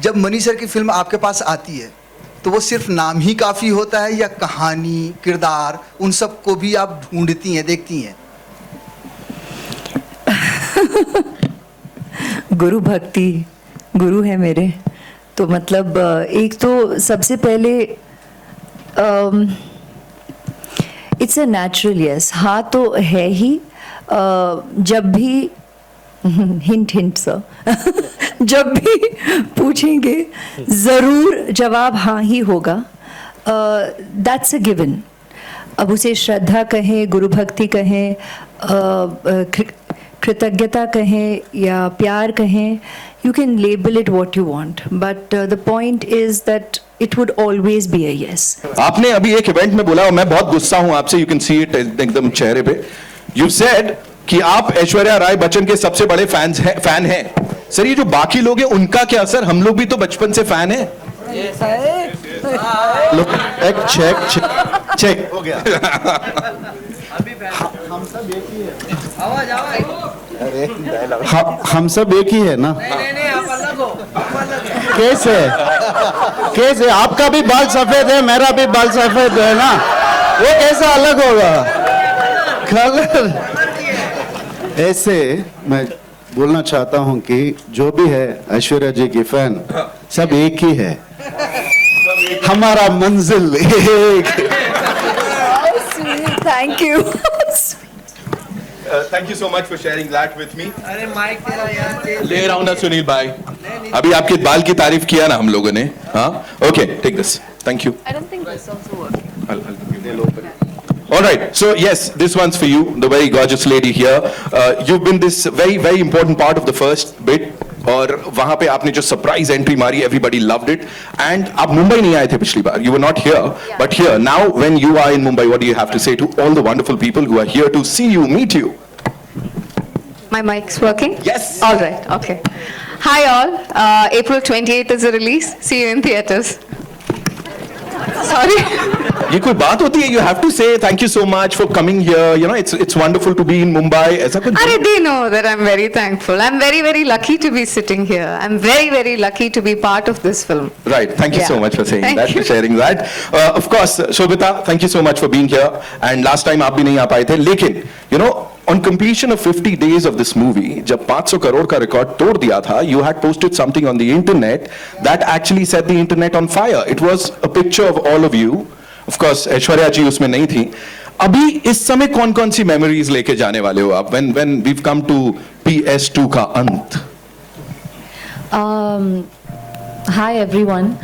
जब money sir की film आपके पास आती है तो वो सिर्फ नाम ही काफ़ी होता है या कहानी, किरदार, उन सब को भी आप ढूंढती हैं, देखती हैं? गुरु भक्ति, गुरु है मेरे, तो मतलब एक तो सबसे पहले इट्स अ नेचुरल यस, हाँ तो है ही। जब भी हिंट हिंट सर जब भी पूछेंगे ज़रूर जवाब हाँ ही होगा, दैट्स अ गिवन। अब उसे श्रद्धा कहें, गुरु भक्ति कहें, कृतज्ञता कहें या प्यार कहें, you can label it what you want, but the point is that it would always be a yes. आपने अभी एक इवेंट में बोला और मैं बहुत गुस्सा हूं आपसे, you can see it एकदम चेहरे पे, you said कि आप ऐश्वर्या राय बच्चन के सबसे बड़े फैन हैं। सर ये जो बाकी लोग हैं उनका क्या असर, हम लोग भी तो बचपन से फैन हैं। Look, check हो गया। हम सब एक ही है। हम सब एक ही है ना? नहीं, आप अलग हो। कैसे आपका भी बाल सफेद है, मेरा भी बाल सफेद है ना, वो कैसा अलग होगा? कलर ऐसे मैं बोलना चाहता हूं कि जो भी है ऐश्वर्या जी की फैन सब एक ही है, हमारा मंजिल एक। Thank you. Thank you so much for sharing that with me. अरे माइक तेरा यार ले रहा हूं ना सुनील भाई, अभी आपके बाल की तारीफ किया ना हम लोगों ने, हाँ? Okay, take this. Thank you. I don't think this also works. All right, so yes, this one's for you, the very gorgeous lady here. You've been this very, very important part of the first bit. और वहां पे आपने जो surprise entry मारी, everybody loved it. And आप मुंबई नहीं आए थे पिछली बार, you were not here, but here now when you are in Mumbai, what do you have to say to all the wonderful people who are here to see you, meet you? My mic's working? Yes. All right, okay. Hi all, April 28th is the release. See you in theaters. Sorry. ये कोई बात होती है? You have to say thank you so much for coming here. You know, it's wonderful to be in Mumbai. ऐसा कुछ? Arey, they know that I'm very thankful. I'm very, very lucky to be sitting here. I'm very, very lucky to be part of this film. Right. Thank you so much for saying Thank that, you. for sharing that. Of course, Shobita, thank you so much for being here. And last time आप भी नहीं आ पाए थे, लेकिन you know, on completion of 50 days of this movie, जब 500 करोड़ का record तोड़ दिया था, you had posted something on the internet that actually set the internet on fire. It was a picture of all of you. Of course, Aishwarya जी उसमें नहीं थी. अभी इस समय कौन-कौन सी मेमोरीज लेके जाने वाले हो आप? When we've come to PS2 का अंत. Hi everyone.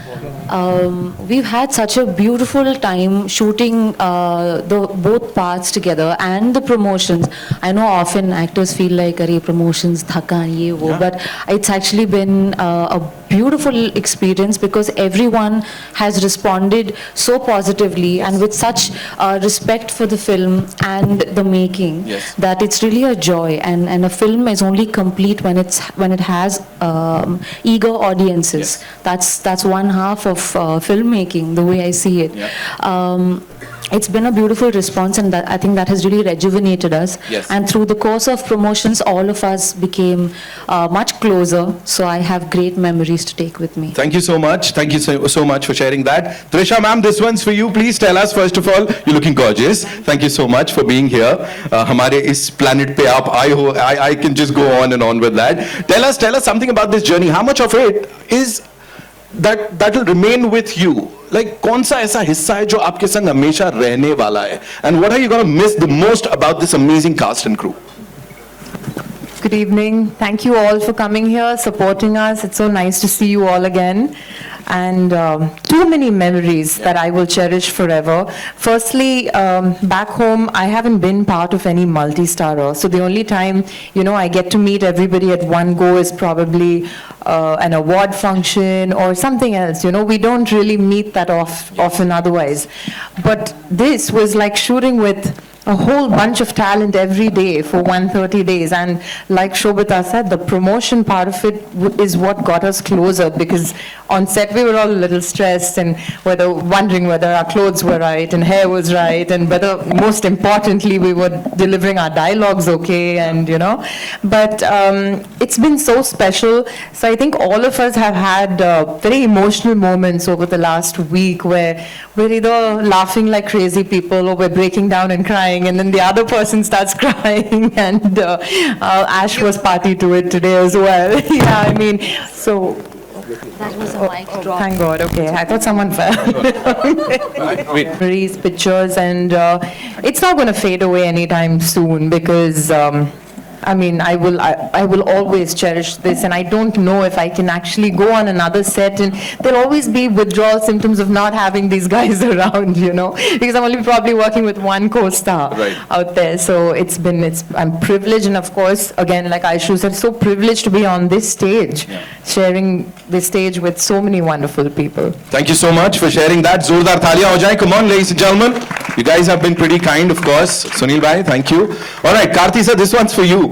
We've had such a beautiful time shooting the both parts together and the promotions. I know often actors feel like arey promotions thakan ye wo, but it's actually been a beautiful experience because everyone has responded so positively and with such respect for the film and the making, that it's really a joy, and a film is only complete when it has eager audiences. That's one half of filmmaking, the way I see it. It's been a beautiful response, and I think that has really rejuvenated us. And through the course of promotions, all of us became much closer. So I have great memories to take with me. Thank you so much. Thank you so much for sharing that. Trisha ma'am, this one's for you. Please tell us, first of all, you're looking gorgeous. Thank you so much for being here. हमारे इस planet पे आप आए हो. I can just go on and on with that. Tell us something about this journey. How much of it is that will remain with you? Like कौन सा ऐसा हिस्सा है जो आपके संग हमेशा रहने वाला है? And what are you going to miss the most about this amazing cast and crew? Good evening. Thank you all for coming here, supporting us. It's so nice to see you all again. And too many memories that I will cherish forever. Firstly, back home, I haven't been part of any multi-starrer. So the only time, I get to meet everybody at one go is probably an award function or something else. We don't really meet that often otherwise. But this was like shooting with a whole bunch of talent every day for 130 days. And like Shobita said, the promotion part of it is what got us closer, because on set we were all a little stressed and wondering whether our clothes were right and hair was right, and whether, most importantly, we were delivering our dialogues okay, and But it's been so special. So I think all of us have had very emotional moments over the last week where we're either laughing like crazy people or we're breaking down and crying, and then the other person starts crying, and Ash was party to it today as well. Yeah, I mean, so... That was a mic drop. Thank God. Okay, I thought someone fell. Memories, pictures, and it's not going to fade away anytime soon, because I mean, I will always cherish this, and I don't know if I can actually go on another set, and there'll always be withdrawal symptoms of not having these guys around, because I'm only probably working with one co-star out there. So I'm privileged, and of course, again, like Aishu said, so privileged to be on this stage, sharing this stage with so many wonderful people. Thank you so much for sharing that. Zordar thaliyan ho jaye. Come on, ladies and gentlemen. You guys have been pretty kind, of course. Sunil bhai, thank you. All right, Karthi sir, this one's for you.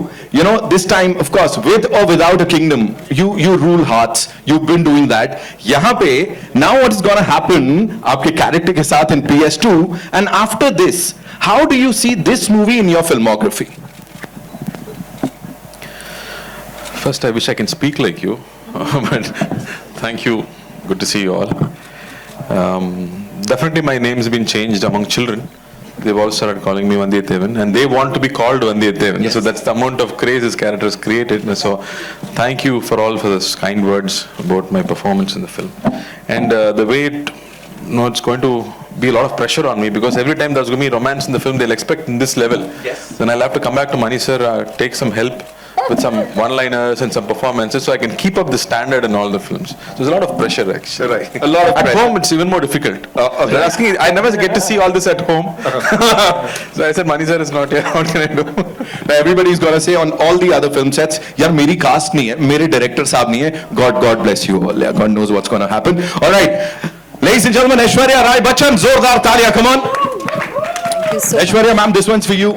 This time, of course, with or without a kingdom, you rule hearts. You've been doing that. Yahan pe, now what is going to happen aapke character ke saath in PS2, and after this, how do you see this movie in your filmography? First, I wish I can speak like you, but thank you. Good to see you all. Definitely my name's been changed among children. They've all started calling me Vandiyathevan, and they want to be called Vandiyathevan. Yes. So that's the amount of craze this character has created. So thank you for those kind words about my performance in the film. And the way it's going to be a lot of pressure on me, because every time there's going to be romance in the film, they'll expect in this level. Yes. Then I'll have to come back to Mani sir, take some help with some one-liners and some performances, so I can keep up the standard in all the films. So there's a lot of pressure, actually. Right. A lot of pressure. At home, it's even more difficult. They're asking, I never get to see all this at home. So I said, Mani sir is not here. What can I do? Now everybody's gonna say on all the other film sets, yaar, meri cast nahi hai, mere director saab nahi hai. God bless you all. Yeah, God knows what's gonna happen. All right, ladies and gentlemen, Aishwarya Rai Bachchan, zordar taaliyan, come on. So Aishwarya ma'am, this one's for you.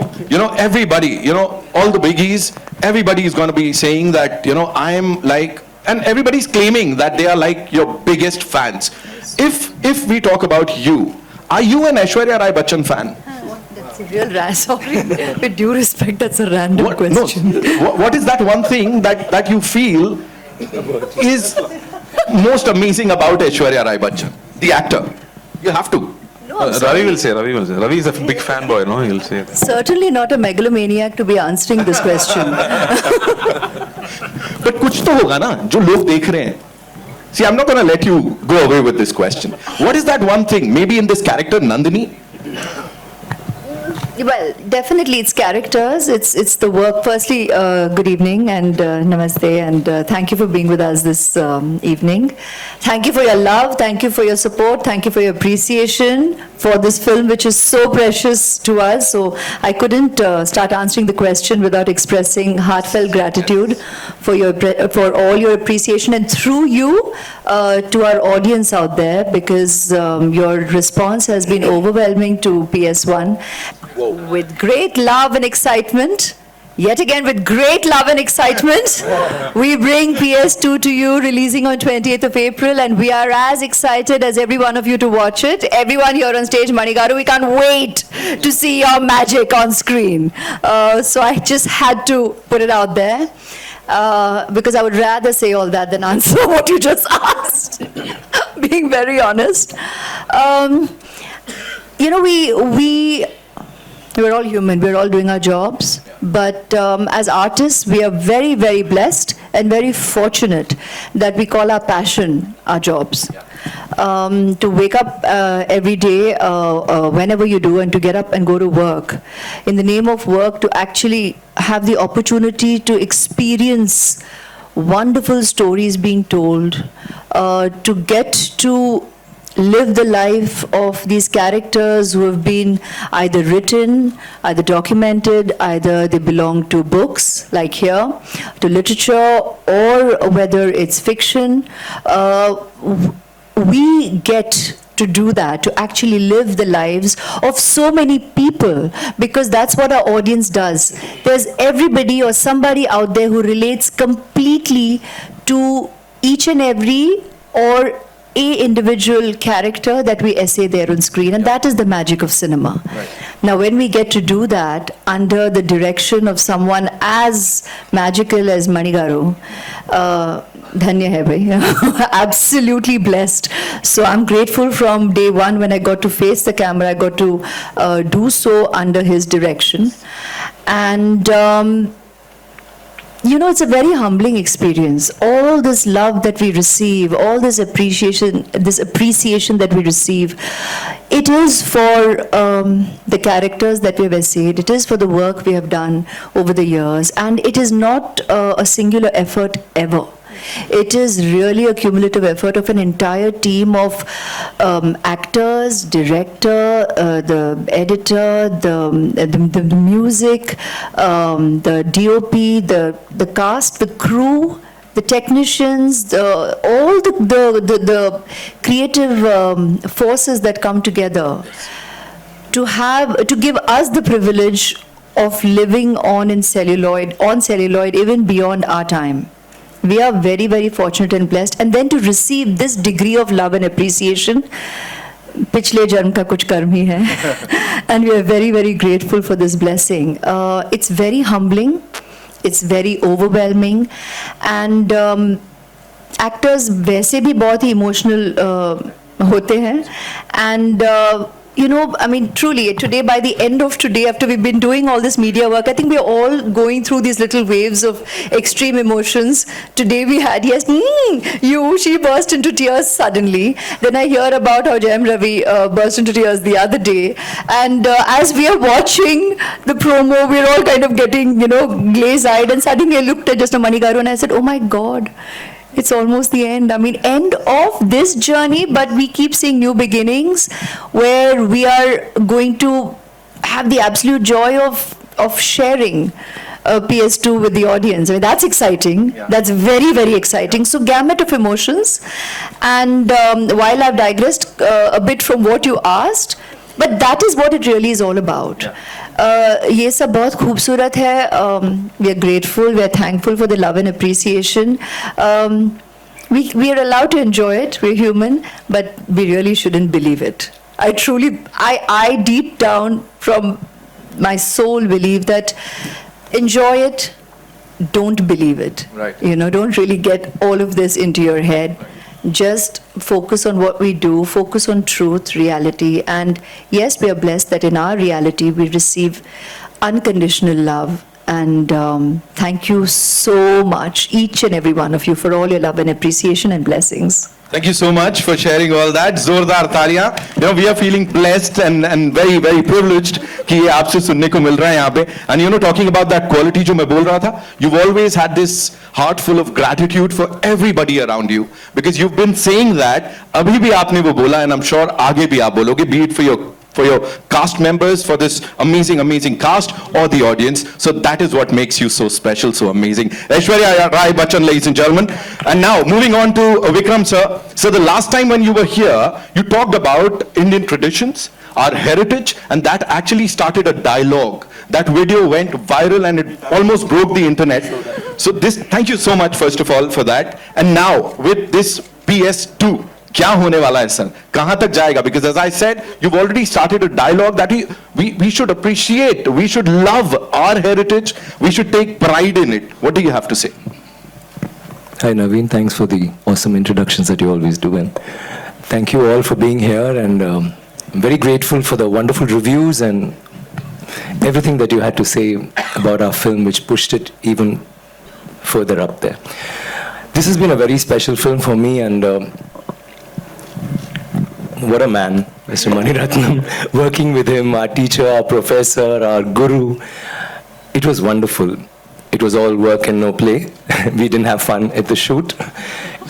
Everybody, all the biggies, everybody is going to be saying that, I'm like, and everybody's claiming that they are like your biggest fans. If we talk about you, are you an Aishwarya Rai Bachchan fan? That's a real sorry. With due respect, that's a random question. No, what is that one thing that you feel is most amazing about Aishwarya Rai Bachchan, the actor? You have to. Ravi will say. Ravi is a big fanboy, no? He'll say that. Certainly not a megalomaniac to be answering this question. But kuch to hoga na, jo log dekh rahe hain. See, I'm not going to let you go away with this question. What is that one thing, maybe in this character, Nandini? Well, definitely it's characters, it's the work. Firstly, good evening and namaste, and thank you for being with us this evening. Thank you for your love, thank you for your support, thank you for your appreciation for this film, which is so precious to us. So I couldn't start answering the question without expressing heartfelt gratitude for all your appreciation, and through you to our audience out there, because your response has been overwhelming to PS1. With great love and excitement, yet again with great love and excitement, we bring PS2 to you, releasing on 28th of April, and we are as excited as every one of you to watch it. Everyone here on stage, Manigaru, we can't wait to see your magic on screen. So I just had to put it out there, because I would rather say all that than answer what you just asked, being very honest. We're all human, we're all doing our jobs, but as artists, we are very, very blessed and very fortunate that we call our passion our jobs. To wake up every day, whenever you do, and to get up and go to work, in the name of work, to actually have the opportunity to experience wonderful stories being told, to get to live the life of these characters who have been either written, either documented, either they belong to books, like here, to literature, or whether it's fiction. We get to do that, to actually live the lives of so many people, because that's what our audience does. There's everybody or somebody out there who relates completely to each and every or a individual character that we essay there on screen, and that is the magic of cinema. Now, when we get to do that under the direction of someone as magical as Manigaru, dhanya hai bhai. Absolutely blessed. So I'm grateful from day one when I got to face the camera, I got to do so under his direction. And you know, it's a very humbling experience. All this love that we receive, all this appreciation that we receive, it is for the characters that we have essayed, it is for the work we have done over the years, and it is not a singular effort ever. It is really a cumulative effort of an entire team of actors, director, the editor, the music, the DOP, the cast, the crew, the technicians, all the creative forces that come together to give us the privilege of living on celluloid, even beyond our time. We are very, very fortunate and blessed. And then to receive this degree of love and appreciation, पिछले जन्म का कुछ कर्म ही है. And we are very, very grateful for this blessing. It's very humbling. It's very overwhelming. And actors वैसे भी बहुत ही emotional होते हैं. And you know, I mean, truly, today, by the end of today, after we've been doing all this media work, I think we're all going through these little waves of extreme emotions. Today we had, yes, she burst into tears suddenly. Then I hear about how Jayam Ravi burst into tears the other day. And as we are watching the promo, we're all kind of getting, you know, glaze-eyed. And suddenly I looked at just a Manigaru and I said, oh my God. It's almost the end. I mean, end of this journey, but we keep seeing new beginnings where we are going to have the absolute joy of sharing PS2 with the audience. I mean, that's exciting. Yeah. That's very, very exciting. So, gamut of emotions. And while I've digressed a bit from what you asked, but that is what it really is all about. Yeah. ये सब बहुत खूबसूरत है. We are grateful, we are thankful for the love and appreciation. We are allowed to enjoy it, we're human, but we really shouldn't believe it. I deep down from my soul believe that enjoy it, don't believe it. Right. You know, don't really get all of this into your head. Just focus on what we do, focus on truth, reality, and yes, we are blessed that in our reality we receive unconditional love, and thank you so much, each and every one of you, for all your love and appreciation and blessings. Thank you so much for sharing all that. Zordar Talia. You know, we are feeling blessed and very, very privileged कि ये आपसे सुनने को मिल रहा है यहाँ पे. And you know, talking about that quality जो मैं बोल रहा था, you've always had this heart full of gratitude for everybody around you, because you've been saying that. अभी भी आपने वो बोला, and I'm sure आगे भी आप बोलोगे, be it for your cast members, for this amazing cast, or the audience. So that is what makes you so special, so amazing. Aishwarya Rai Bachchan, ladies and gentlemen. And now, moving on to Vikram sir. So the last time when you were here, you talked about Indian traditions, our heritage, and that actually started a dialogue. That video went viral and it almost broke the internet. So thank you so much, first of all, for that. And now, with this PS2, क्या होने वाला है sir, कहां तक जाएगा? Because as I said, you've already started a dialogue that we should appreciate, we should love our heritage, we should take pride in it. What do you have to say? Hi Naveen, thanks for the awesome introductions that you always do, and thank you all for being here, and I'm very grateful for the wonderful reviews and everything that you had to say about our film, which pushed it even further up there. This has been a very special film for me, and what a man, Mr. Mani Ratnam, working with him, our teacher, our professor, our guru. It was wonderful. It was all work and no play. We didn't have fun at the shoot,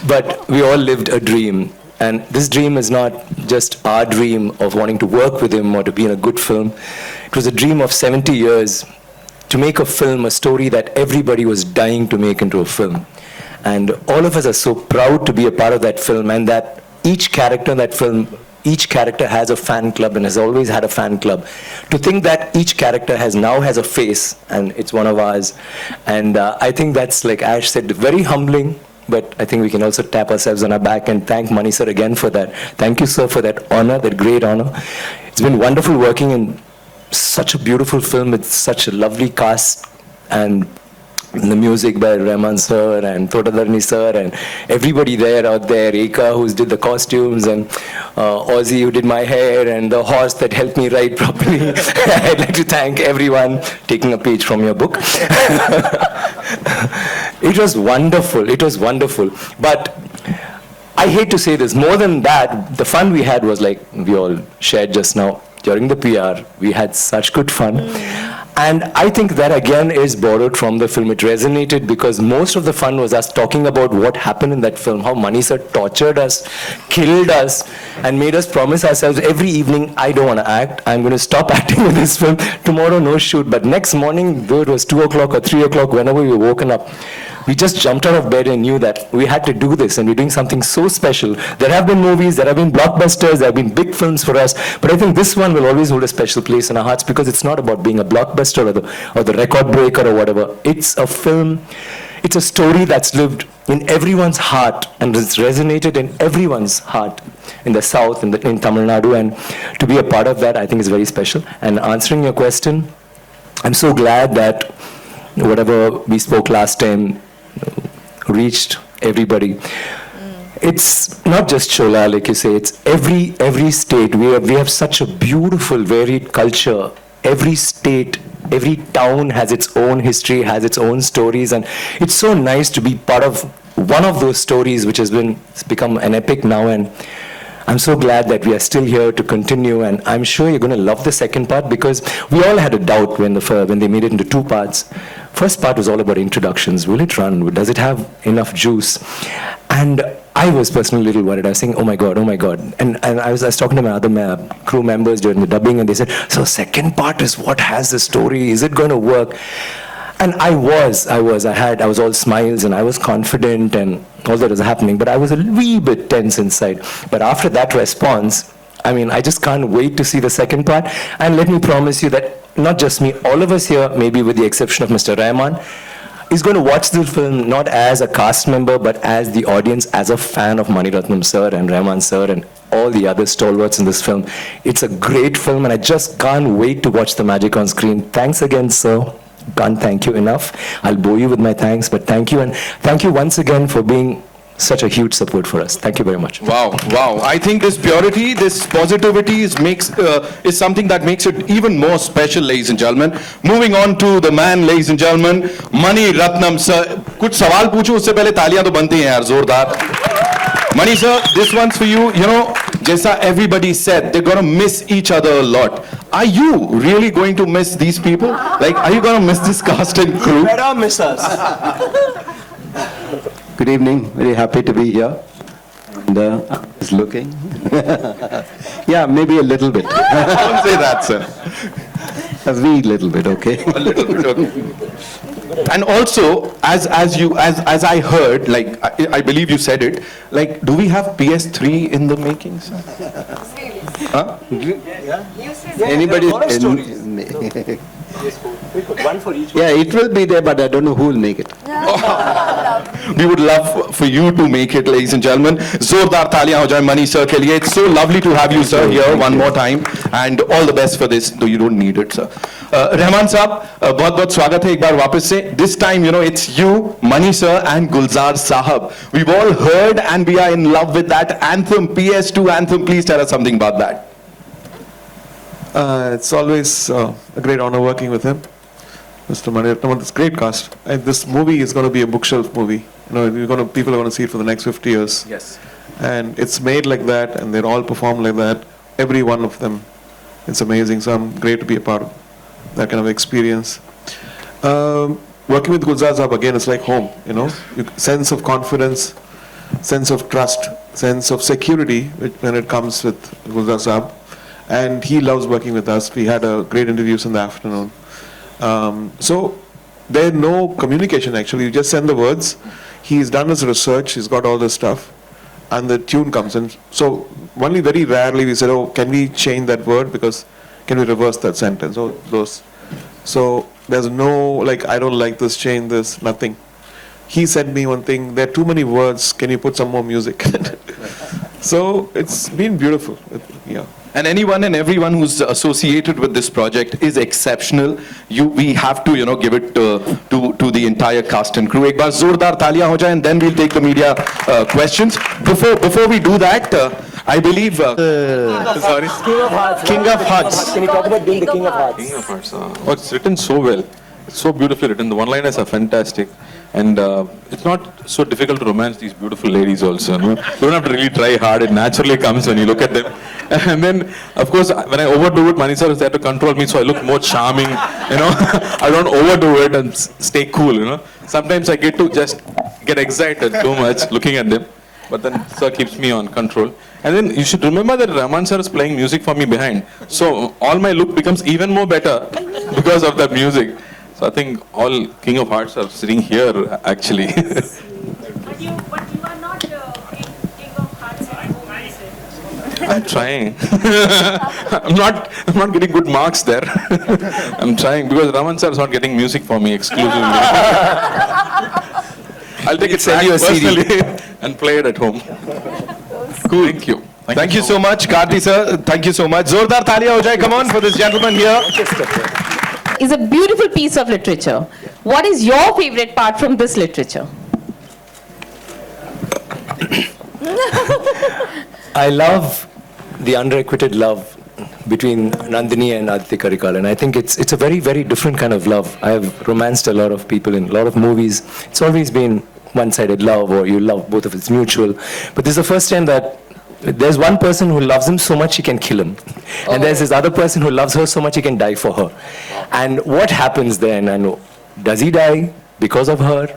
but we all lived a dream. And this dream is not just our dream of wanting to work with him or to be in a good film. It was a dream of 70 years to make a film, a story that everybody was dying to make into a film. And all of us are so proud to be a part of that film, and that each character in that film each character has a fan club and has always had a fan club. To think that each character now has a face, and it's one of ours. And I think that's, like Ash said, very humbling. But I think we can also tap ourselves on our back and thank Mani sir again for that. Thank you, sir, for that honor, that great honor. It's been wonderful working in such a beautiful film with such a lovely cast, and the music by Rahman sir and Thotadarni sir and everybody there out there, Eka who did the costumes, and Ozzy who did my hair, and the horse that helped me write properly. I'd like to thank everyone, taking a page from your book. It was wonderful, it was wonderful. But I hate to say this, more than that, the fun we had was like we all shared just now. During the PR, we had such good fun. And I think that again is borrowed from the film. It resonated because most of the fun was us talking about what happened in that film, how Mani sir tortured us, killed us, and made us promise ourselves every evening, I don't want to act, I'm going to stop acting in this film, tomorrow no shoot. But next morning, though it was 2 o'clock or 3 o'clock, whenever we were woken up, we just jumped out of bed and knew that we had to do this, and we're doing something so special. There have been movies, there have been blockbusters, there have been big films for us, but I think this one will always hold a special place in our hearts because it's not about being a blockbuster or the record breaker or whatever. It's a film, it's a story that's lived in everyone's heart and it's resonated in everyone's heart in the South, in Tamil Nadu, and to be a part of that, I think is very special. And answering your question, I'm so glad that whatever we spoke last time reached everybody. It's not just Chola, like you say, it's every state. We have such a beautiful, varied culture. Every state, every town has its own history, has its own stories, and it's so nice to be part of one of those stories which has become an epic now. And I'm so glad that we are still here to continue, and I'm sure you're going to love the second part because we all had a doubt when they made it into 2 parts. First part was all about introductions. Will it run? Does it have enough juice? And I was personally a little worried. I was saying, oh my God. And I was talking to my other crew members during the dubbing, and they said, so second part is what has the story? Is it going to work? And I was all smiles and I was confident and all that was happening, but I was a wee bit tense inside. But after that response, I mean, I just can't wait to see the second part. And let me promise you that not just me, all of us here, maybe with the exception of Mr. Rahman, is going to watch the film not as a cast member, but as the audience, as a fan of Mani Ratnam sir and Rahman sir and all the other stalwarts in this film. It's a great film and I just can't wait to watch the magic on screen. Thanks again, sir. Can't thank you enough. I'll bore you with my thanks, but thank you, and thank you once again for being such a huge support for us. Thank you very much. Wow. I think this purity, this positivity is something that makes it even more special, ladies and gentlemen. Moving on to the man, ladies and gentlemen, Mani Ratnam sir. कुछ सवाल पूछो उससे पहले तालियां तो बनती हैं यार जोरदार. Mani sir, this one's for you. You know, जैसा everybody said, they're gonna miss each other a lot. Are you really going to miss these people? Like, are you gonna miss this cast and crew? You better miss us. Good evening. Very happy to be here. And is looking. Yeah, maybe a little bit. Don't say that, sir. A wee little bit, okay. A little bit, okay. And also, as I heard, like I believe you said it, like, do we have PS3 in the making, sir? Huh? Anybody? One for each. Yeah, it will be there, but I don't know who will make it. We would love for you to make it, ladies and gentlemen. Zordar taliyan ho jaye Mani sir ke liye. It's so lovely to have you, sir, here one more time, and all the best for this. Though you don't need it, sir. Rahman sahab, बहुत स्वागत है एक बार वापस से. This time, you know, it's you, Mani sir, and Gulzar sahab. We've all heard, and we are in love with that anthem, PS2 anthem. Please tell us something about that. It's always a great honor working with him, Mr. Mani Ratnam. This great cast. And this movie is going to be a bookshelf movie. You know, people are going to see it for the next 50 years. Yes. And it's made like that, and they're all performed like that. Every one of them. It's amazing. So I'm great to be a part of that kind of experience. Working with Gulzar Saab again, it's like home. You know, sense of confidence, sense of trust, sense of security when it comes with Gulzar Saab. And he loves working with us. We had a great interviews in the afternoon. So there's no communication actually. You just send the words. He's done his research. He's got all this stuff. and the tune comes in. So only very rarely we said, oh, can we change that word, because can we reverse that sentence? So there's no, like, I don't like this, change this, nothing. He said me one thing, there are too many words, can you put some more music? So it's been beautiful. Yeah. And anyone and everyone who's associated with this project is exceptional. We have to, give it to the entire cast and crew. एक बार जोरदार तालियां हो जाएं, and then we'll take the media questions. Before we do that, I believe. Sorry. King of Hearts. Can you talk about being the King of Hearts? King of Hearts. Oh, it's written so well. It's so beautifully written. The one-liners are fantastic. And it's not so difficult to romance these beautiful ladies also. No? You don't have to really try hard. It naturally comes when you look at them. And then, of course, when I overdo it, Mani sir is there to control me, so I look more charming. I don't overdo it and stay cool. Sometimes I get to just get excited too much looking at them. But then sir keeps me on control. And then you should remember that Rahman sir is playing music for me behind. So all my look becomes even more better because of that music. So I think all King of Hearts are sitting here actually. But you are not King of Hearts at home. I'm trying. I'm not getting good marks there. I'm trying because Raman sir is not getting music for me exclusively. I'll take it Send you a CD. personally and play it at home. Cool. Thank you. Thank you so much, Karthi sir. Thank you so much. Zordar taaliyan ho jaye. Come on for this gentleman here. Is a beautiful piece of literature. What is your favorite part from this literature? I love the unrequited love between Nandini and Aditi Karikal, and I think it's a very, very different kind of love. I have romanced a lot of people in a lot of movies. It's always been one-sided love, or you love both of it's mutual. But this is the first time that there's one person who loves him so much he can kill him. And there's this other person who loves her so much he can die for her. And what happens then? I know. Does he die because of her?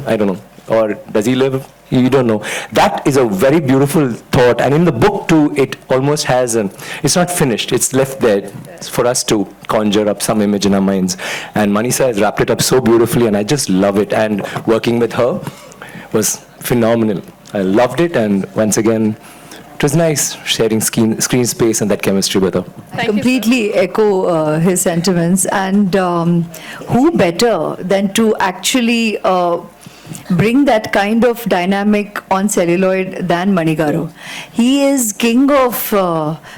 I don't know. Or does he live? You don't know. That is a very beautiful thought. And in the book too, it almost has it's not finished. It's left there for us to conjure up some image in our minds. And Manisa has wrapped it up so beautifully, and I just love it. And working with her was phenomenal. I loved it, and once again, it was nice sharing screen space and that chemistry with her. I completely echo his sentiments, and who better than to actually bring that kind of dynamic on celluloid than Manigaru. He is king of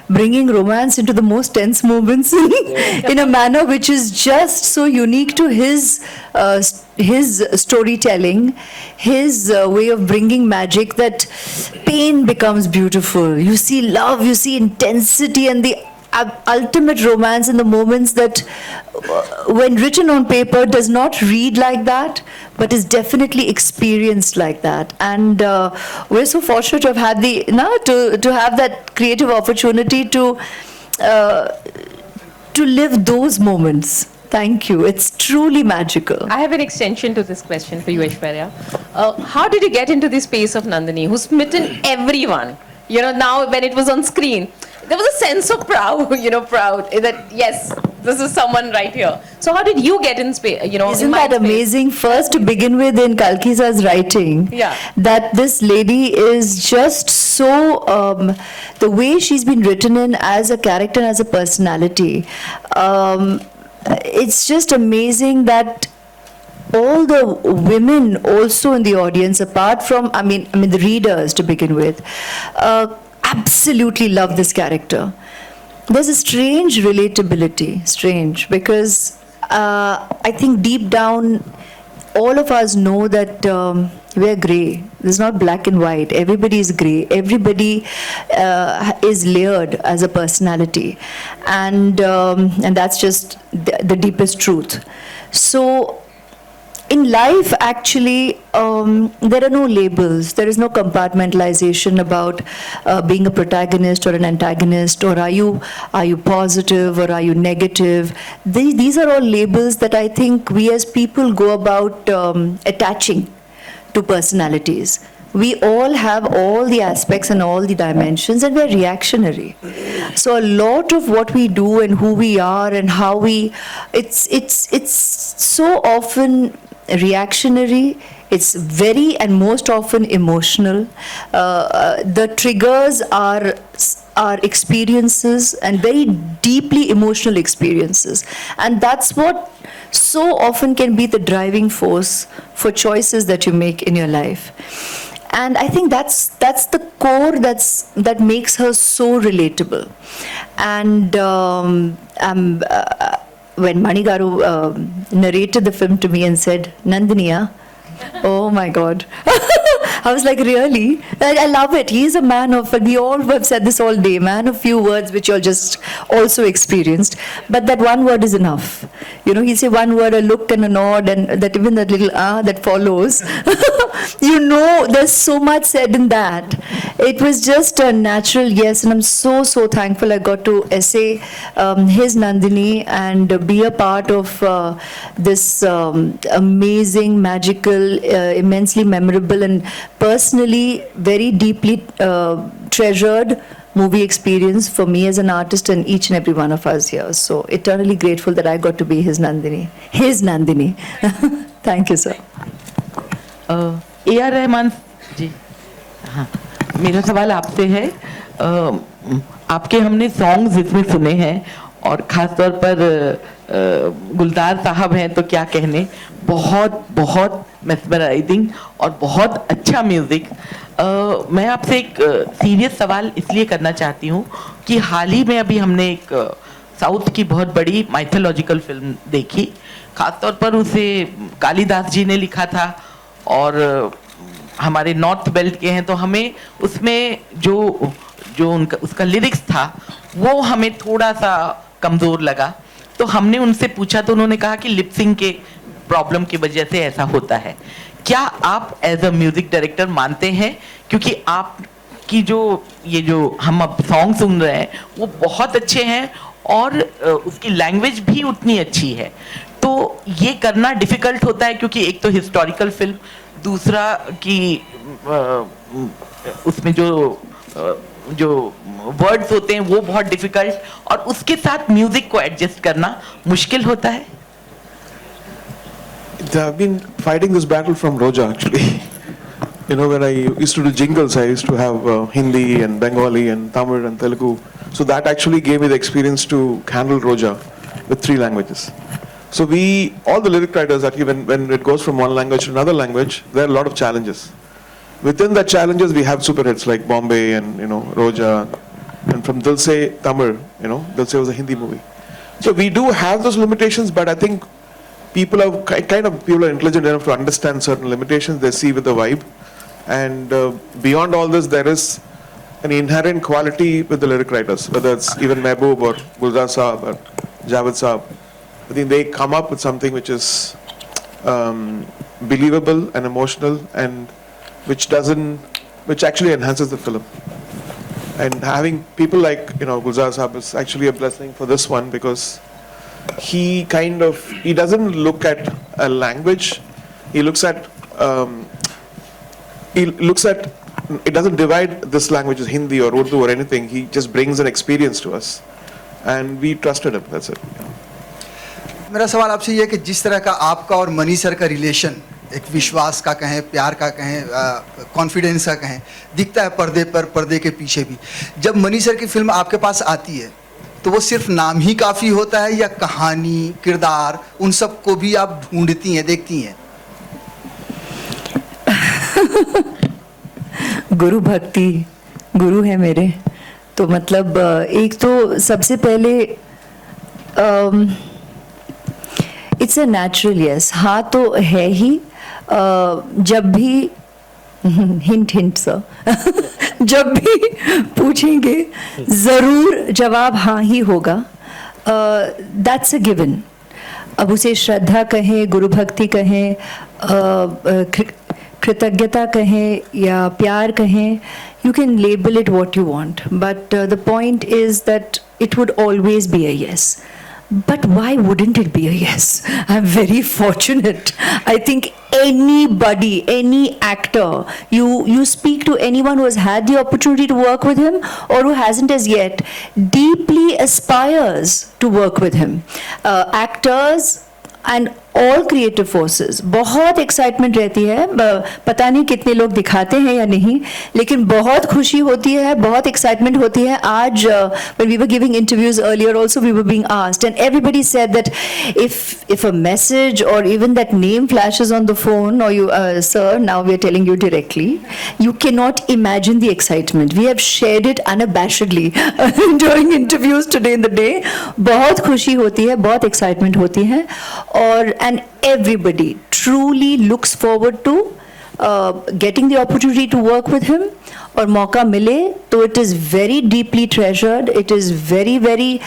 bringing romance into the most tense moments in a manner which is just so unique to his storytelling, his way of bringing magic, that pain becomes beautiful. You see love, you see intensity, and the ultimate romance in the moments that when written on paper does not read like that, but is definitely experienced like that. And we're so fortunate to have had to have that creative opportunity to live those moments. Thank you. It's truly magical. I have an extension to this question for you, Aishwarya. How did you get into the space of Nandini, who's smitten everyone? Now when it was on screen, there was a sense of proud that yes, this is someone right here. So how did you get in space? Isn't that amazing? First, to begin with, in Kalkisa's writing, that this lady is just so, the way she's been written in as a character, as a personality, it's just amazing that all the women also in the audience, apart from, I mean the readers to begin with, absolutely love this character. There's a strange relatability, because I think deep down, all of us know that we're grey. There's not black and white. Everybody is grey. Everybody is layered as a personality, and that's just the deepest truth. So in life, actually, there are no labels. There is no compartmentalization about being a protagonist or an antagonist, or are you positive or are you negative. These are all labels that I think we as people go about attaching to personalities. We all have all the aspects and all the dimensions, and we're reactionary. So a lot of what we do and who we are and how it's so often reactionary It's very and most often emotional. The triggers are experiences and very deeply emotional experiences. And that's what so often can be the driving force for choices that you make in your life. And I think that's the core that makes her so relatable. And when Mani Garu narrated the film to me and said, Nandiniya, oh my God. I was like, really? I love it. He's a man of, we all have said this all day, man of few words which you're just also experienced. But that one word is enough. You know, he'll say one word, a look and a nod, and that even that little that follows. You know, there's so much said in that. It was just a natural yes, and I'm so thankful I got to essay his Nandini and be a part of this amazing, magical, immensely memorable, and personally very deeply treasured movie experience for me as an artist and each and every one of us here. So eternally grateful that I got to be his Nandini. His Nandini. Thank you, sir. A.R. Rahman जी, हाँ, मेरा सवाल आपसे है. आपके हमने songs इसमें सुने हैं और ख़ास तौर पर गुलजार साहब हैं तो क्या कहने, बहुत मेस्मराइजिंग और बहुत अच्छा म्यूज़िक. मैं आपसे एक सीरियस सवाल इसलिए करना चाहती हूँ कि हाल ही में अभी हमने एक साउथ की बहुत बड़ी माइथोलॉजिकल फिल्म देखी. ख़ास तौर पर उसे कालिदास जी ने लिखा था और हमारे नॉर्थ बेल्ट के हैं, तो हमें उसमें जो उनका उसका लिरिक्स था वो हमें थोड़ा सा कमज़ोर लगा. तो हमने उनसे पूछा तो उन्होंने कहा कि लिपसिंग के प्रॉब्लम की वजह से ऐसा होता है. क्या आप एज अ म्यूजिक डायरेक्टर मानते हैं, क्योंकि आपकी जो हम अब सॉन्ग सुन रहे हैं वो बहुत अच्छे हैं और उसकी लैंग्वेज भी उतनी अच्छी है, तो ये करना डिफिकल्ट होता है क्योंकि एक तो हिस्टोरिकल फिल्म, दूसरा कि उसमें जो वर्ड्स होते हैं वो बहुत डिफिकल्ट, और उसके साथ म्यूजिक को एडजस्ट करना मुश्किल होता है. I've been fighting this battle from Roja actually. You know, when I used to do jingles, I used to have Hindi and Bengali and Tamil and Telugu. So that actually gave me the experience to handle Roja with 3 languages. So all the lyric writers, actually, when it goes from one language to another language, there are a lot of challenges. Within the challenges, we have super hits like Bombay and, you know, Roja. And from Dil Se Tamil, you know, Dil Se was a Hindi movie. So we do have those limitations, but I think people are intelligent enough to understand certain limitations. They see with the vibe. And beyond all this, there is an inherent quality with the lyric writers, whether it's even Mehboob or Gulzar Saab or Javed Saab. I think they come up with something which is believable and emotional, and which actually enhances the film. And having people like, you know, Gulzar Saab is actually a blessing for this one, because he doesn't look at a language. He looks at it doesn't divide this language as Hindi or Urdu or anything. He just brings an experience to us, and we trusted him. That's it. मेरा सवाल आपसे ये है कि जिस तरह का आपका और मनी सर का रिलेशन, एक विश्वास का कहें, प्यार का कहें, कॉन्फिडेंस का कहें, दिखता है पर्दे पर, पर्दे के पीछे भी. जब मनी सर की फिल्म आपके पास आती है तो वो सिर्फ नाम ही काफ़ी होता है, या कहानी, किरदार, उन सब को भी आप ढूंढती हैं, देखती हैं? गुरु भक्ति, गुरु है मेरे. तो मतलब एक तो सबसे पहले इट्स अ नेचुरल यस. हाँ तो है ही. जब भी हिंट सर जब भी पूछेंगे ज़रूर जवाब हाँ ही होगा. That's a given. अब उसे श्रद्धा कहें, गुरु भक्ति कहें, कृतज्ञता कहें या प्यार कहें, you can label it what you want, but the point is that it would always be a yes. But why wouldn't it be a yes? I'm very fortunate. I think anybody, any actor, you speak to anyone who has had the opportunity to work with him or who hasn't as yet, deeply aspires to work with him. Actors and all creative forces, बहुत excitement रहती है, पता नहीं कितने लोग दिखाते हैं या नहीं, लेकिन बहुत खुशी होती है, बहुत excitement होती है. आज when we were giving interviews earlier also we were being asked and everybody said that if a message or even that name flashes on the phone or you sir, now we are telling you directly, you cannot imagine the excitement. We have shared it unabashedly during interviews today in the day. बहुत खुशी होती है, बहुत excitement होती है, और and everybody truly looks forward to getting the opportunity to work with him. और मौका मिले तो it is very deeply treasured, it is very very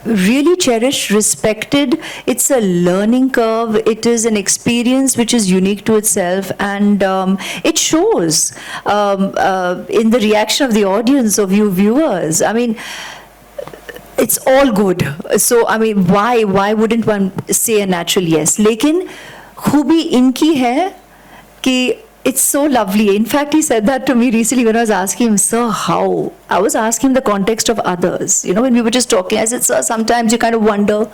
really cherished, respected. It's a learning curve, it is an experience which is unique to itself, and it shows in the reaction of the audience, of you viewers. I mean, it's all good. So I mean, why wouldn't one say a natural yes? लेकिन खूबी इनकी है कि it's so lovely. In fact, he said that to me recently when I was asking him, sir, how? I was asking him the context of others. You know, when we were just talking, I said, sir, sometimes you kind of wonder,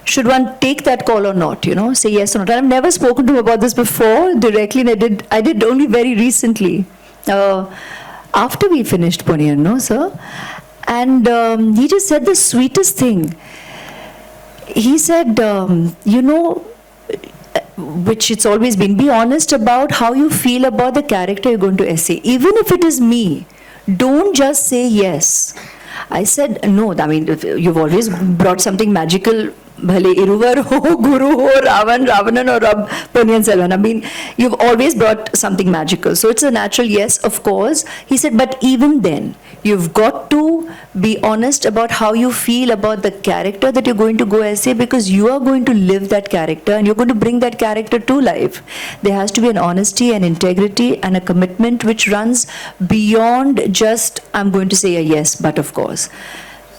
should one take that call or not? You know, say yes or not. And I've never spoken to him about this before directly, and I did only very recently, after we finished Ponniyin, no, sir? And he just said the sweetest thing. He said, you know, which it's always been, be honest about how you feel about the character you're going to essay. Even if it is me, don't just say yes. I said, no, I mean, you've always brought something magical. Bhale Iruvar ho, Guru ho, Ravanan or Rab Ponniyin Selvan. I mean, you've always brought something magical. So it's a natural yes, of course. He said, but even then, you've got to be honest about how you feel about the character that you're going to go essay, because you are going to live that character and you're going to bring that character to life. There has to be an honesty and integrity and a commitment which runs beyond just, I'm going to say a yes, but of course.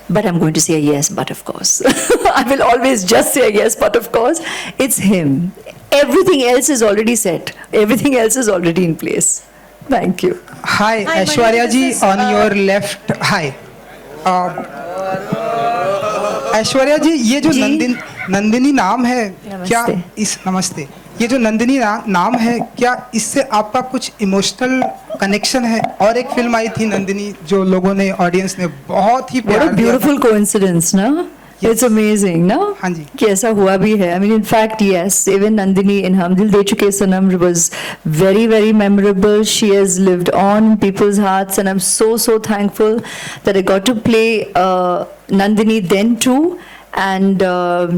But I'm going to say a yes, but of course. I will always just say a yes, but of course. It's him. Everything else is already set. Everything else is already in place. Thank you. Hi, Aishwarya ji, on your left. Hi. Aishwarya ji, ये जो नंदिनी नाम है, क्या इस नमस्ते, ये जो नंदिनी नाम है, क्या इससे आपका कुछ इमोशनल कनेक्शन है? और एक फिल्म आई थी नंदिनी जो लोगों ने, ऑडियंस ने बहुत ही प्यार दिया. What a beautiful coincidence, no? It's amazing, no? हाँ जी. कि ऐसा हुआ भी है. I mean, in fact, yes, even Nandini in Hum Dil De Chuke Sanam was very, very memorable. She has lived on in people's hearts, and I'm so, so thankful that I got to play Nandini then too. And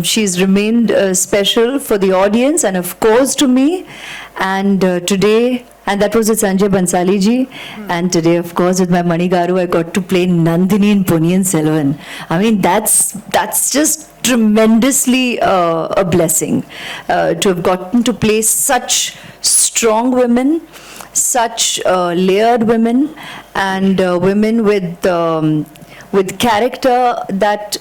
she's remained special for the audience and of course to me. And today, and that was with Sanjay Bansali ji. And today, of course, with my Mani Garu, I got to play Nandini in Ponniyin Selvan. I mean, that's just tremendously a blessing to have gotten to play such strong women, such layered women, and women with character that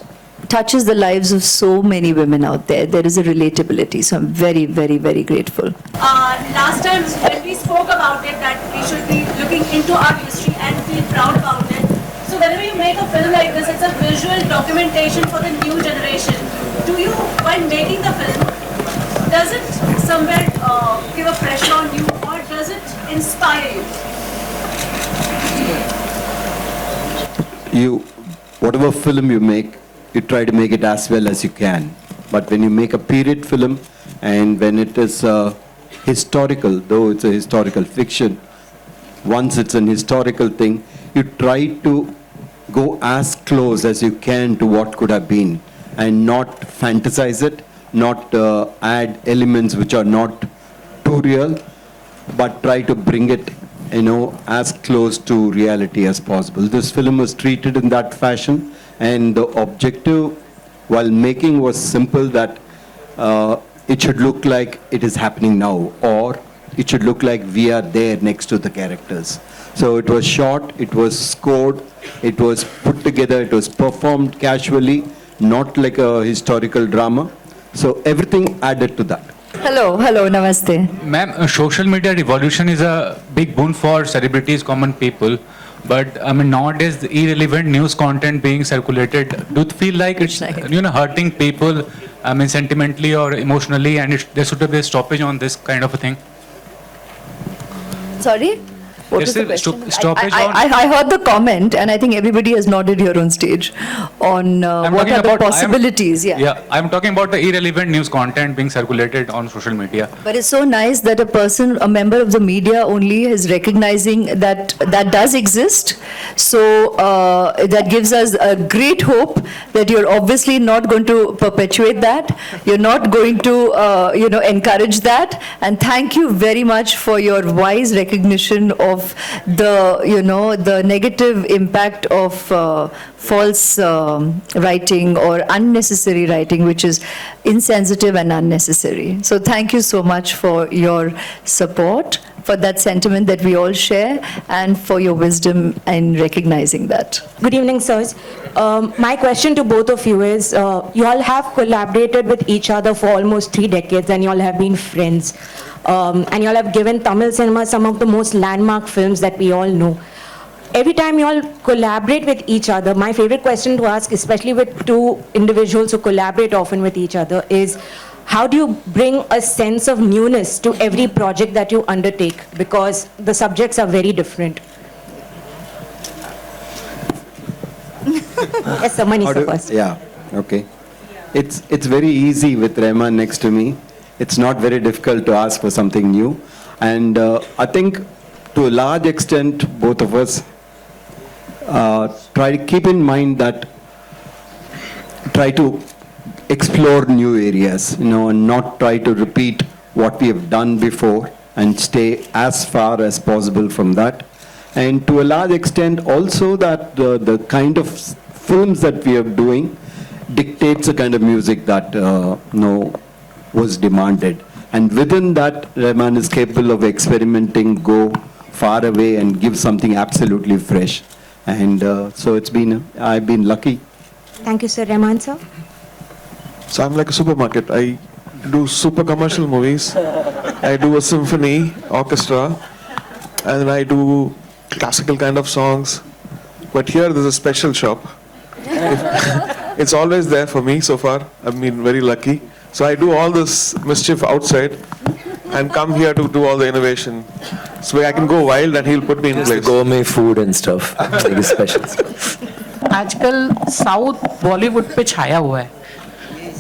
touches the lives of so many women out there. There is a relatability, so I'm very, very, very grateful. Last time when we spoke about it, that we should be looking into our history and feel proud about it. So whenever you make a film like this, it's a visual documentation for the new generation. Do you, while making the film, does it somewhere give a pressure on you, or does it inspire you? Whatever film you make, you try to make it as well as you can. But when you make a period film, and when it is historical, though it's a historical fiction, once it's an historical thing, you try to go as close as you can to what could have been, and not fantasize it, not add elements which are not too real, but try to bring it, you know, as close to reality as possible. This film was treated in that fashion. And the objective while making was simple, that it should look like it is happening now, or it should look like we are there next to the characters. So it was shot, it was scored, it was put together, it was performed casually, not like a historical drama. So everything added to that. Hello, namaste. Ma'am, social media revolution is a big boon for celebrities, common people. But I mean, nowadays, the irrelevant news content being circulated, do you feel like it's hurting people? I mean, sentimentally or emotionally, and there should be a stoppage on this kind of a thing. Sorry? What was the There's a question? stoppage on. I heard the comment, and I think everybody has nodded here on stage on what talking are the about- possibilities. Yeah, I'm talking about the irrelevant news content being circulated on social media. But it's so nice that a member of the media only is recognizing that that does exist. So that gives us a great hope that you're obviously not going to perpetuate that. You're not going to, encourage that. And thank you very much for your wise recognition of the negative impact of false writing or unnecessary writing, which is insensitive and unnecessary. So thank you so much for your support, for that sentiment that we all share, and for your wisdom in recognizing that. Good evening, sirs. My question to both of you is, you all have collaborated with each other for almost 3 decades, and you all have been friends. And you all have given Tamil cinema some of the most landmark films that we all know. Every time you all collaborate with each other, my favorite question to ask, especially with two individuals who collaborate often with each other, is how do you bring a sense of newness to every project that you undertake? Because the subjects are very different. Yes, sir, Mani sir first. Yeah, okay. It's very easy with Rahman next to me. It's not very difficult to ask for something new. And I think to a large extent, both of us try to keep in mind that try to explore new areas, and not try to repeat what we have done before and stay as far as possible from that. And to a large extent also that the kind of films that we are doing dictates the kind of music that was demanded. And within that, Rahman is capable of experimenting, go far away and give something absolutely fresh. And so I've been lucky. Thank you, sir. Rahman, sir. So I'm like a supermarket. I do super commercial movies. I do a symphony, orchestra, and then I do classical kind of songs. But here there's a special shop. It's always there for me so far. I've been very lucky. So I do all this mischief outside and come here to do all the innovation. So I can go wild and he'll put me in place. Gourmet food and stuff, like the special stuff. आजकल south Bollywood पे छाया हुआ है.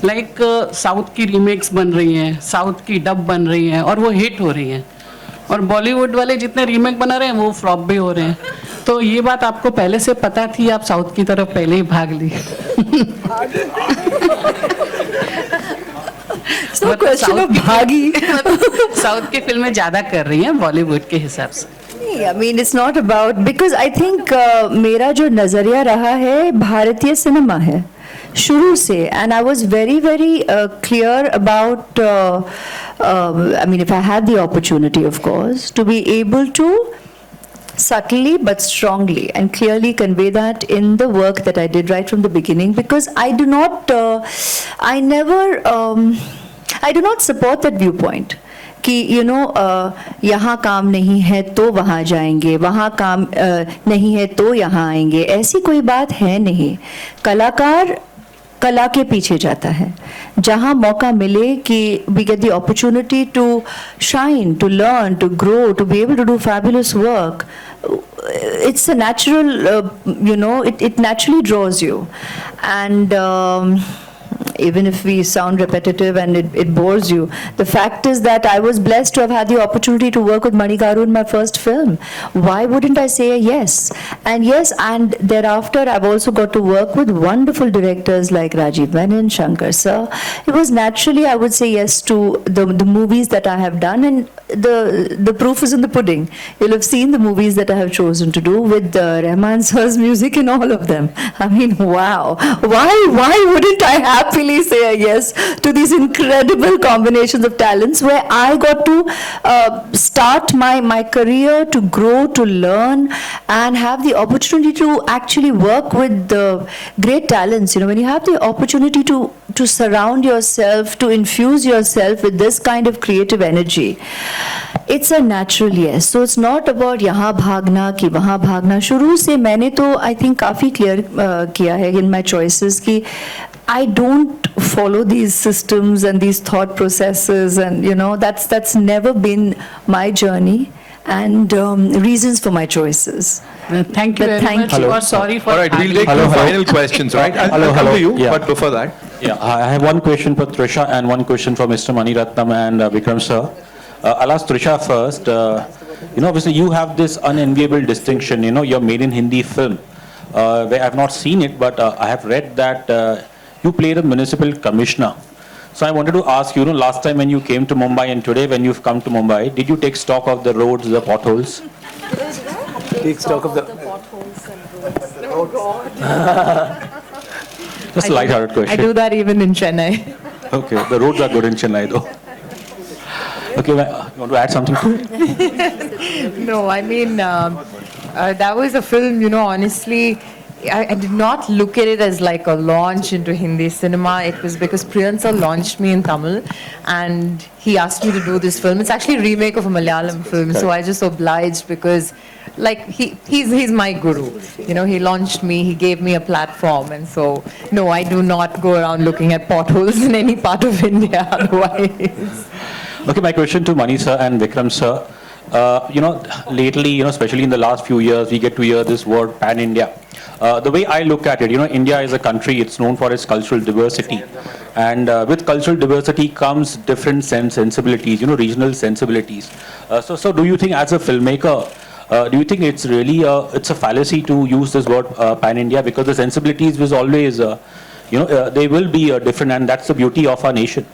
Like south की remakes बन रही हैं, south की dub बन रही हैं और वो हिट हो रही हैं. और बॉलीवुड वाले जितने रीमेक बना रहे हैं वो फ्लॉप भी हो रहे हैं. तो ये बात आपको पहले से पता थी, आप साउथ की तरफ पहले ही भाग ली? साउथ की फिल्में ज्यादा कर रही हैं बॉलीवुड के हिसाब से. I mean, it's not about, because I think मेरा जो नजरिया रहा है भारतीय सिनेमा है शुरू से, and I was very clear about I mean, if I had the opportunity, of course, to be able to subtly but strongly and clearly convey that in the work that I did right from the beginning, because I do not I do not support that viewpoint कि यहाँ काम नहीं है तो वहाँ जाएंगे, वहाँ काम नहीं है तो यहाँ आएंगे. ऐसी कोई बात है नहीं. कलाकार कला के पीछे जाता है. जहाँ मौका मिले कि we get the opportunity to shine, to learn, to grow, to be able to do fabulous work, it's a natural, it naturally draws you. And even if we sound repetitive and it bores you, the fact is that I was blessed to have had the opportunity to work with Mani Garu in my first film. Why wouldn't I say a yes? And yes, and thereafter I've also got to work with wonderful directors like Rajiv Menon, Shankar Sir. It was naturally, I would say yes to the movies that I have done, and the proof is in the pudding. You'll have seen the movies that I have chosen to do with Rahman Sir's music in all of them. I mean, wow. Why wouldn't I happily say a yes to these incredible combinations of talents where I got to start my career, to grow, to learn, and have the opportunity to actually work with great talents. When you have the opportunity to surround yourself, to infuse yourself with this kind of creative energy, It's a natural yes. So it's not about यहाँ भागना कि वहाँ भागना. शुरू से मैंने तो I think काफी clear किया है in my choices कि I don't follow these systems and these thought processes, and that's never been my journey and reasons for my choices. Thank you But very thank much. you. Or sorry for All right, we'll take two final questions, right? I'll come to you, but before that. Yeah, I have one question for Trisha and one question for Mr. Mani Ratnam and Vikram sir. I'll ask Trisha first. Obviously you have this unenviable distinction, you're made in Hindi film. Where I've not seen it, but I have read that you played a municipal commissioner. So I wanted to ask you, last time when you came to Mumbai and today when you've come to Mumbai, did you take stock of the roads, the potholes? Take stock of the potholes and roads. Just a light-hearted question. I do that even in Chennai. Okay, the roads are good in Chennai though. Okay, you want to add something to it? No, I mean, that was a film, honestly, I did not look at it as like a launch into Hindi cinema. It was because Priyan sir launched me in Tamil and he asked me to do this film. It's actually a remake of a Malayalam film, so I just obliged because he's my guru. He launched me, he gave me a platform, and so no, I do not go around looking at potholes in any part of India otherwise. Okay, my question to Mani sir and Vikram sir. Lately, especially in the last few years, we get to hear this word pan-India. The way I look at it, India is a country, it's known for its cultural diversity. And with cultural diversity comes different sensibilities, regional sensibilities. So do you think as a filmmaker, do you think it's really, it's a fallacy to use this word pan-India? Because the sensibilities was always, they will be different, and that's the beauty of our nation.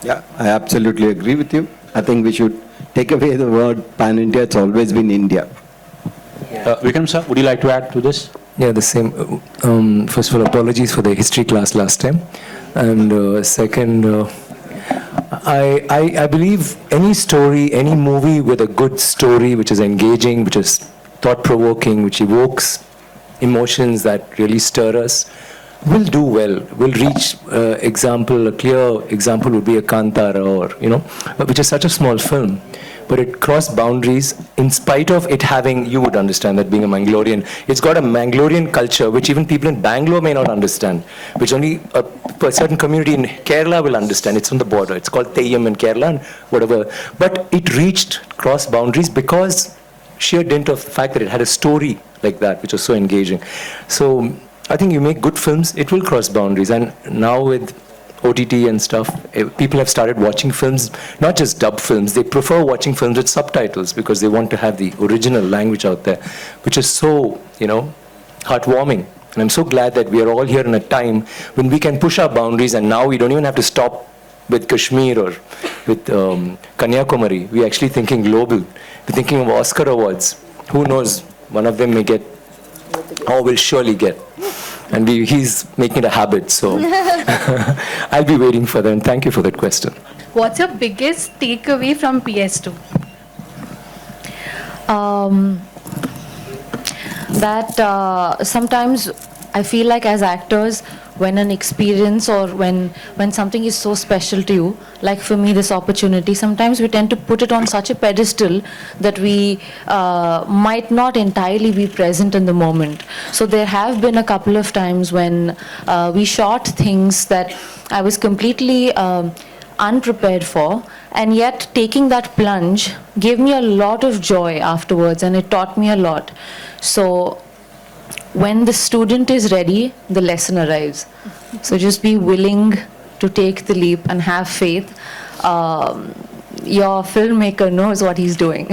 Yeah, I absolutely agree with you. I think we should take away the word pan-India. It's always been India. Vikram sir, would you like to add to this? Yeah, the same. First of all, apologies for the history class last time. And second, I believe any story, any movie with a good story, which is engaging, which is thought-provoking, which evokes emotions that really stir us, will do well, will reach a clear example would be a Kantara or, which is such a small film. But it crossed boundaries in spite of it having, you would understand that being a Mangalorean, it's got a Mangalorean culture which even people in Bangalore may not understand, which only a certain community in Kerala will understand. It's on the border. It's called Theyyam in Kerala and whatever. But it reached cross boundaries because sheer dint of the fact that it had a story like that, which was so engaging. So I think you make good films, it will cross boundaries. And now with OTT and stuff, people have started watching films, not just dub films, they prefer watching films with subtitles because they want to have the original language out there, which is so, heartwarming. And I'm so glad that we are all here in a time when we can push our boundaries, and now we don't even have to stop with Kashmir or with Kanyakumari. We're actually thinking global. We're thinking of Oscar awards. Who knows, one of them may get, or will surely get. And he's making it a habit, so I'll be waiting for that. And thank you for that question. What's your biggest takeaway from PS2? That sometimes I feel like as actors, when an experience or when something is so special to you, like for me this opportunity, sometimes we tend to put it on such a pedestal that we might not entirely be present in the moment. So there have been a couple of times when we shot things that I was completely unprepared for, and yet taking that plunge gave me a lot of joy afterwards, and it taught me a lot. So when the student is ready, the lesson arrives. So just be willing to take the leap and have faith. Your filmmaker knows what he's doing.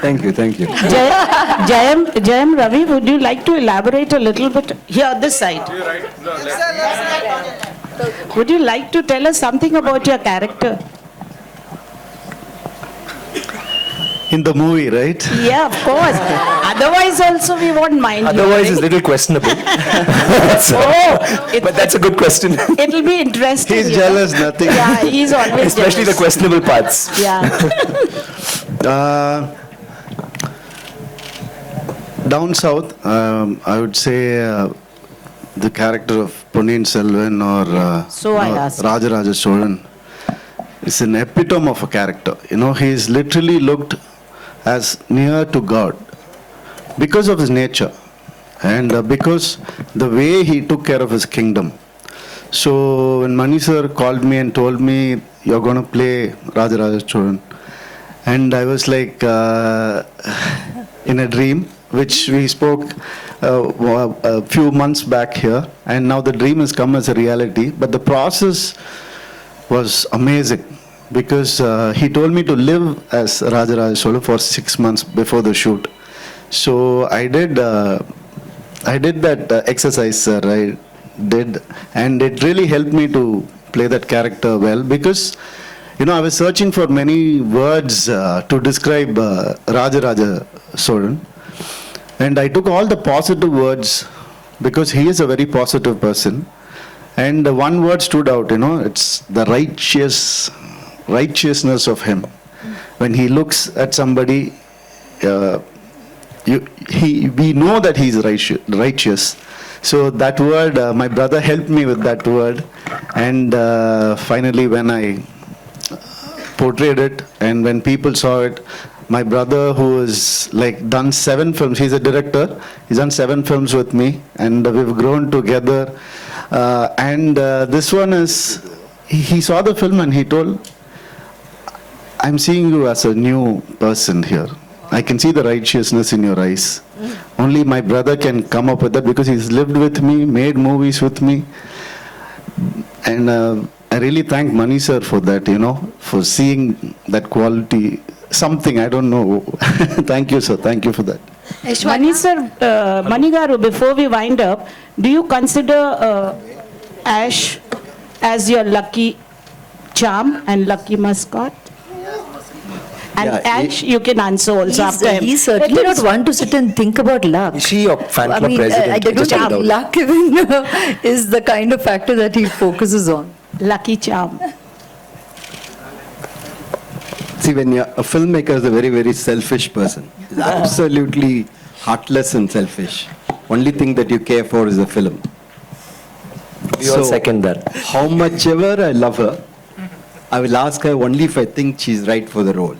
Thank you, thank you. Jayam Ravi, would you like to elaborate a little bit here, this side? Would you like to tell us something about your character? In the movie, right? Yeah, of course. Otherwise also we won't mind. Otherwise it's a little questionable. But that's a good question. It'll be interesting. He's jealous, nothing. Yeah, he's always Especially jealous. the questionable parts. Yeah. Down south, I would say the character of Ponniyin Selvan or So I asked. Rajaraja Cholan is an epitome of a character. he's literally looked as near to God because of his nature and because the way he took care of his kingdom. So when Mani sir called me and told me, you're going to play Rajaraja Cholan, and I was like in a dream, which we spoke a few months back here, and now the dream has come as a reality. But the process was amazing because he told me to live as Rajaraja Cholan for 6 months before the shoot. So I did that exercise, sir. I did, and it really helped me to play that character well because I was searching for many words to describe Rajaraja Cholan, and I took all the positive words because he is a very positive person, and one word stood out. It's the righteousness of him. When he looks at somebody, we know that he's righteous. So that word, my brother helped me with that word, and finally when I portrayed it and when people saw it, my brother, who has done 7 films, he's a director, he's done 7 films with me, and we've grown together, and this one is, he saw the film and he told, I'm seeing you as a new person here. I can see the righteousness in your eyes. Only my brother can come up with that because he's lived with me, made movies with me. And I really thank Mani sir for that, for seeing that quality. Something, I don't know. Thank you, sir. Thank you for that. Mani sir, Mani garu, before we wind up, do you consider Ash as your lucky charm and lucky mascot? And Ash, you can answer also after him. He's certainly not one to sit and think about luck. Is she your fan club president? I don't think luck is the kind of factor that he focuses on. Lucky charm. See, when you're a filmmaker is a very, very selfish person. He's absolutely heartless and selfish. Only thing that you care for is the film. We all second that. How much ever I love her, I will ask her only if I think she's right for the role.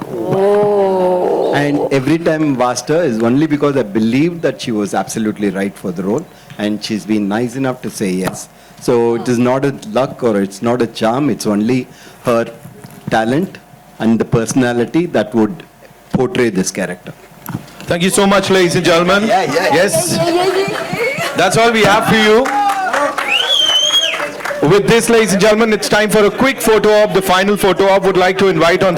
Oh. And every time I've asked her is only because I believed that she was absolutely right for the role, and she's been nice enough to say yes. So it is not a luck or it's not a charm, it's only her talent and the personality that would portray this character. Thank you so much, ladies and gentlemen. Yes, that's all we have for you. With this, ladies and gentlemen, it's time for a quick photo op, the final photo op. Would like to invite on